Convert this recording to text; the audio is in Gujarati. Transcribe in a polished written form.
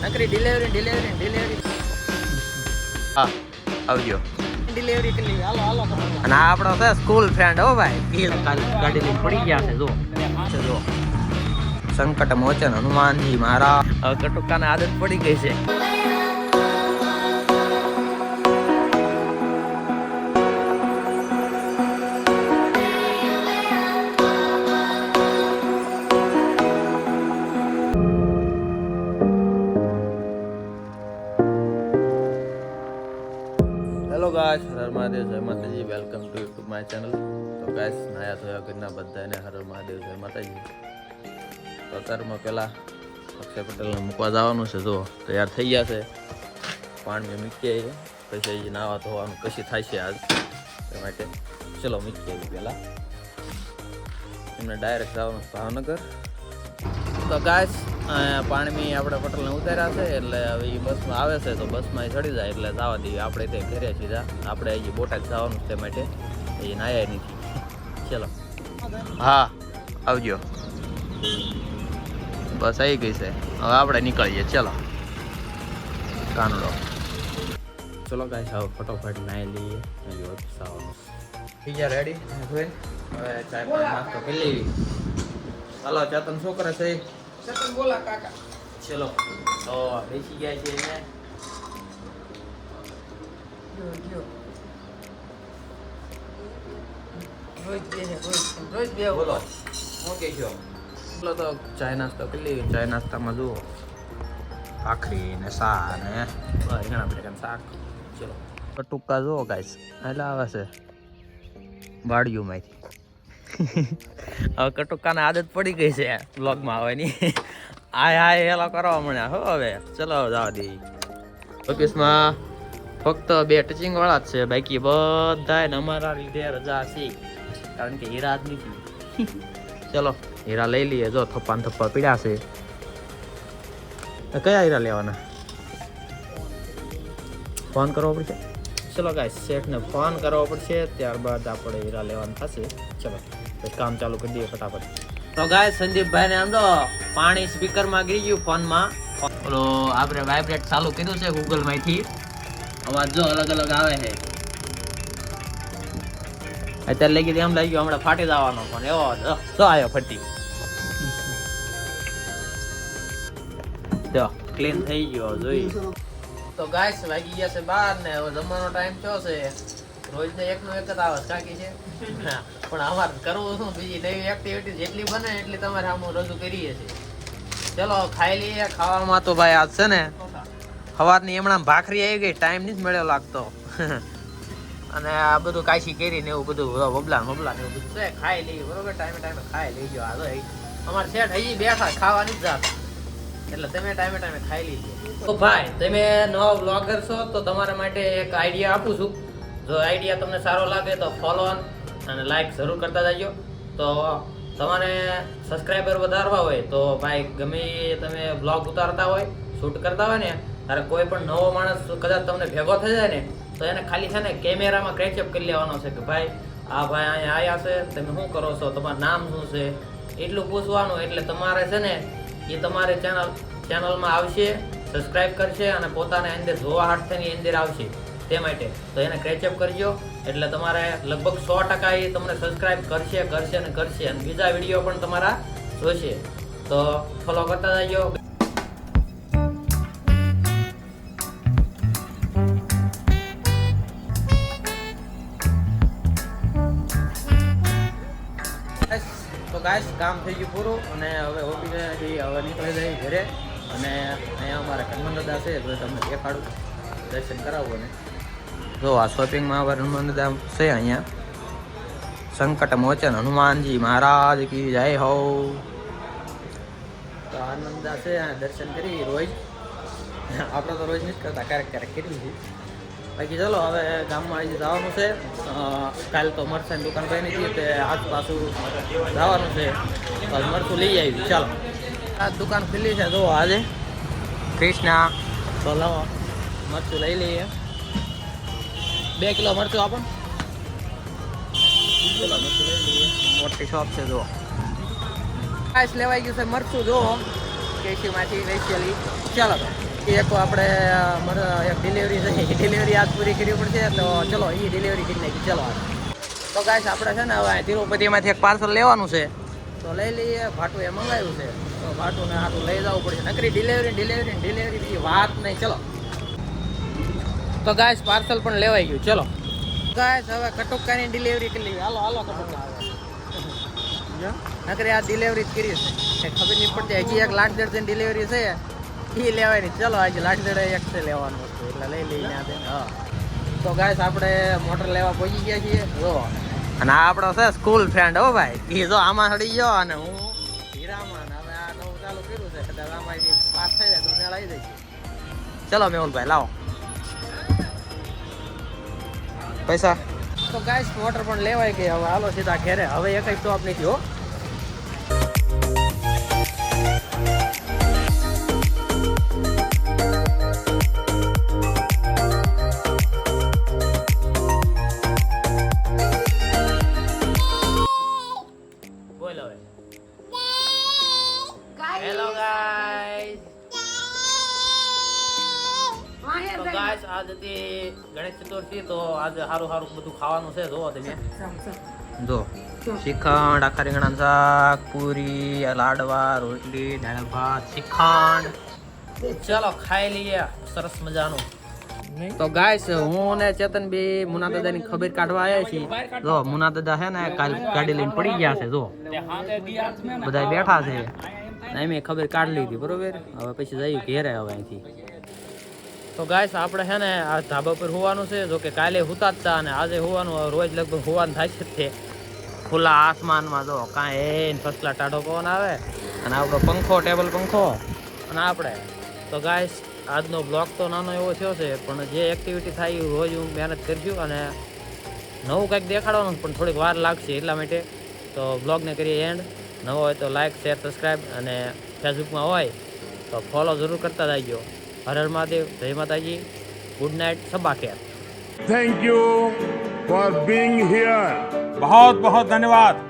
નકરી ડિલિવરી હા આવજો. ડિલિવરી કરી હાલો અને આ આપણો છે સ્કૂલ ફ્રેન્ડ હો ભાઈ. ગાડી લઈને પડી ગયા છે જો સંકટ મોચન હનુમાનજી મહારાજ. હવે કટુકાને આદત પડી ગઈ છે. હેલો ગાઈસ, હર મહાદેવ, જય માતાજી. Welcome to YouTube my channel. તો ગાઈસ, નાયા ધોયા ઘરના બધાને હર મહાદેવ, જય માતાજી. તો અત્યારમાં પહેલાં અક્ષય પટેલને મૂકવા જવાનું છે. જો તૈયાર થઈ ગયા છે, પાણી મૂકી આવીએ, પછી નાવા ધોવાનું કશી થાય છે આજ એ માટે ચલો મૂકી આવી પહેલાં. એમને ડાયરેક્ટ જવાનું ભાવનગર. તો ગાઈસ, પાણી આપણે પટેલને ઉતાર્યા છે, એટલે હવે એ બસમાં આવે છે તો બસમાં એ ચડી જાય એટલે જવા દઈએ. આપણે ત્યાં ઘરે સીધા આપણે અહીં બોટાદ જવાનું તે માટે એ નાયા નથી. ચલો હા આવજો. બસ આવી ગઈ છે, હવે આપણે નીકળીએ. ચલો કાનડો. ચલો ગાઈસ, હવે ફટોફટ નાહી લઈએ. થઈ ગયા રેડી. હવે ચાય પાણી નાસ્તો કરી લેવી. હાલો ચેતન, શું કરે છે? ચેતન બોલા કાકા. ચલો તો બેસી ગયા છે એને. રોજ બે બોલો શું કે છો? બોલો તો ચાય નાસ્તો કરી લઈએ. ચાય નાસ્તામાં જુઓ ભાખરી ને સા ને રીંગણા બટેકાનું શાક. ચલો ટૂંકા જુઓ ગાઈસ, એટલે આવે છે વાડીઓમાંથી. હવે કટુકાને આદત પડી ગઈ છે બ્લોગમાં આવવાની. હાય હેલો કરવા મળ્યા હો. હવે ચલો જવા દઈએ. ઓફિસમાં ફક્ત 2 ટચિંગ વાળા જ છે, બાકી બધા અમારા લીધે રજા છે, કારણ કે હીરા જ નથી. ચલો હીરા લઈ લઈએ. જો થપ્પા થપ્પા પીડ્યા છે. કયા હીરા લેવાના? ફોન કરવો પડશે. ચલો ગાઈસ, શેઠને ફોન કરવો પડશે, ત્યારબાદ આપણે હીરા લેવાનું થશે. ચલો કામ ચાલુ કરી દઈએ ફટાફટ. તો ગાઈસ, સંદીપભાઈ ને આમ તો પાણી સ્પીકરમાં ગઈ ગયું ફોનમાં. ઓલો આપણે વાઇબ્રેટ ચાલુ કર્યું છે ગૂગલ માંથી. અવાજ જો અલગ અલગ આવે છે. અત્યારે લઈ ગઈ એમ લાગ્યું હમણાં ફાટી જવાનો ફોન. એવો જો આવ્યો ફટી. જો ક્લીન થઈ ગયો જોઈ. તો ગાઈસ, વાગી ગયા છે 12 ને હવે જમવાનો ટાઈમ થયો છે. રોજ ને એકનો એક જ આવે કાકી છે, પણ અમારે કરવું શું, બીજી નવી એક્ટિવિટી જેટલી બને એટલી તમારે આમ રજૂ કરીએ છીએ. ચલો ખાઈ લઈએ. ખાવામાં તો ભાઈ આજ છે ને સવારની હમણાં ભાખરી આવી ગઈ, ટાઈમ નથી મળ્યો લાગતો. અને આ બધું કાશી કરી ને એવું બધું બબલા ને એવું બધું છે. ખાઈ લઈએ બરોબર, ટાઈમે ખાઈ લેજો. આ તો અમારે શેઠ હજી બેઠા ખાવાની જ જાત, એટલે તમે ટાઈમે ખાઈ લીધો. તો ભાઈ, તમે નવા બ્લોગર છો તો તમારા માટે એક આઈડિયા આપું છું. જો આઈડિયા તમને સારો લાગે તો ફોલો અને લાઈક જરૂર કરતા જજો. તો તમારે સબસ્ક્રાઈબર વધારવા હોય તો ભાઈ, ગમે તમે બ્લોગ ઉતારતા હોય, શૂટ કરતા હોય ને, ત્યારે કોઈ પણ નવો માણસ કદાચ તમને ભેગો થઈ જાય ને, તો એને ખાલી છે ને કેમેરામાં કેચઅપ કરી લેવાનો છે કે ભાઈ આ ભાઈ અહીંયા આવ્યા છે, તમે શું કરો છો, તમારું નામ શું છે, એટલું પૂછવાનું. એટલે તમારે છે ને એ તમારે ચેનલમાં આવશે, સબસ્ક્રાઈબ કરશે અને પોતાને અંદર જોવા હાટની અંદર આવશે. તે માટે તો એને ક્રેચઅપ કરજો, એટલે તમારે લગભગ 100% એ તમને સબસ્ક્રાઈબ કરશે અને બીજા વિડીયો પણ તમારા જોશે. તો ફોલો કરતા જજો. તો ગાઈસ, કામ થઈ ગયું પૂરું અને હવે ઓફિસેથી હવે નીકળી જાય ઘરે. અને અહીંયા અમારા હનુમાન દાદા છે તો તમને દેખાડું, દર્શન કરાવું. ને જો આ શોપિંગમાં હવે હનુમાન દાદા છે અહીંયા. સંકટ મોચન હનુમાનજી મહારાજ કી જય હો. તો હનુમાન દાદા છે, દર્શન કરી રોજ. આપણે તો રોજ નથી કરતા, ક્યારેક કરી છે. બાકી ચલો હવે ગામમાં આજે જવાનું છે. કાલે તો મરચાની દુકાન બની હતી, તે આજ પાછું જવાનું છે, મરચું લઈ આવી. ચાલો, આ દુકાન ખુલ્લી છે જો આજે કૃષ્ણા. તો લાવો મરચું લઈ લઈએ. 2 કિલો મરચું આપો. ચલો મરચું લઈ લઈએ. મોટી શોપ છે જો. કાંઈ લેવાઈ ગયું છે મરચું જો કેસીમાંથી સ્પેશિયલી. ચાલો તો બાકી એક આપણે એક ડિલિવરી છે એ ડિલિવરી આજ પૂરી કરવી પડશે તો ચલો એ ડિલિવરી કરી નાખી ચલો તો ગાઈસ આપણે છે ને હવે તિરુપતિમાંથી એક પાર્સલ લેવાનું છે તો લઈ લઈએ ભાટું એ મંગાવ્યું છે તો ભાટુને હાટું લઈ જવું પડશે નકરી ડિલિવરી વાત નહીં ચલો તો ગાઈસ પાર્સલ પણ લેવાઈ ગયું ચલો ગાઈસ હવે કટુકાની ડિલિવરી કરી લઈએ હાલો કટુકા નકરી આ ડિલિવરી જ કરી છે ખબર નહીં પડતી હજી એક લાખ દર્જન ડિલિવરી છે એ લેવાની ચલો હજી લાખ દડે એક છે લેવાનું હતું એટલે લઈ લઈને હા તો ગાઈસ આપણે મોટર લેવા પહોંચી ગયા છીએ જો અને આ આપણો છે સ્કૂલ ફ્રેન્ડ હો ભાઈ એ જો આમાં ચડી ગયો અને હું હીરામાં હવે આ નવું ચાલુ કર્યું છે કદાચ આમાંથી પાસ થઈ જાય તો મેળ આવી જઈશું ચલો મેહુલભાઈ લાવો પૈસા તો ગાઈસ મોટર પણ લેવાય ગઈ હવે હાલો સીધા ઘેરે હવે એક જ સ્ટોપ નથી હો બોલો હવે હેલો ગાઈસ તો ગાઈસ આજ હતી ગણેશ ચતુર્થી તો આજે સારું બધું ખાવાનું છે જોવો તમે જો શ્રીખંડ આખા રીંગણાનું શાક પૂરી લાડવા રોટલી દાળ ભાત શ્રીખંડ ચલો ખાઈ લઈએ સરસ મજાનું તો ગાઈસ હું ને ચેતન બી મુના દાદાની ખબર કાઢવા આવ્યા છીએ જો મુના દાદા છે ને કાલ ગાડી લઈને પડી ગયા છે જો બધા બેઠા છે મેં ખબર કાઢી લીધી બરોબર હવે પછી જઈએ ઘેરે હવે અહીંથી તો ગાઈસ આપણે છે ને આ ધાબા પર હોવાનું છે જો કે કાલે હુતા જ હતા અને આજે હોવાનું રોજ લગભગ હોવાનું થાય છે તે ખુલ્લા આસમાનમાં જો કાંઈ ફસલા ટાઢો પવન આવે અને આપણો પંખો ટેબલ પંખો અને આપણે તો ગાઈસ આજનો બ્લોગ તો નાનો એવો થયો છે પણ જે એક્ટિવિટી થાય એ રોજ હું મહેનત કરશું અને નવું કંઈક દેખાડવાનું પણ થોડીક વાર લાગશે એટલા માટે તો બ્લોગને કરીએ એન્ડ નવો હોય તો લાઇક શેર સબસ્ક્રાઈબ અને ફેસબુકમાં હોય તો ફોલો જરૂર કરતા જજો હર હર મહાદેવ જય માતાજી good night Saba Kher Thank you for being here. बहुत बहुत धन्यवाद।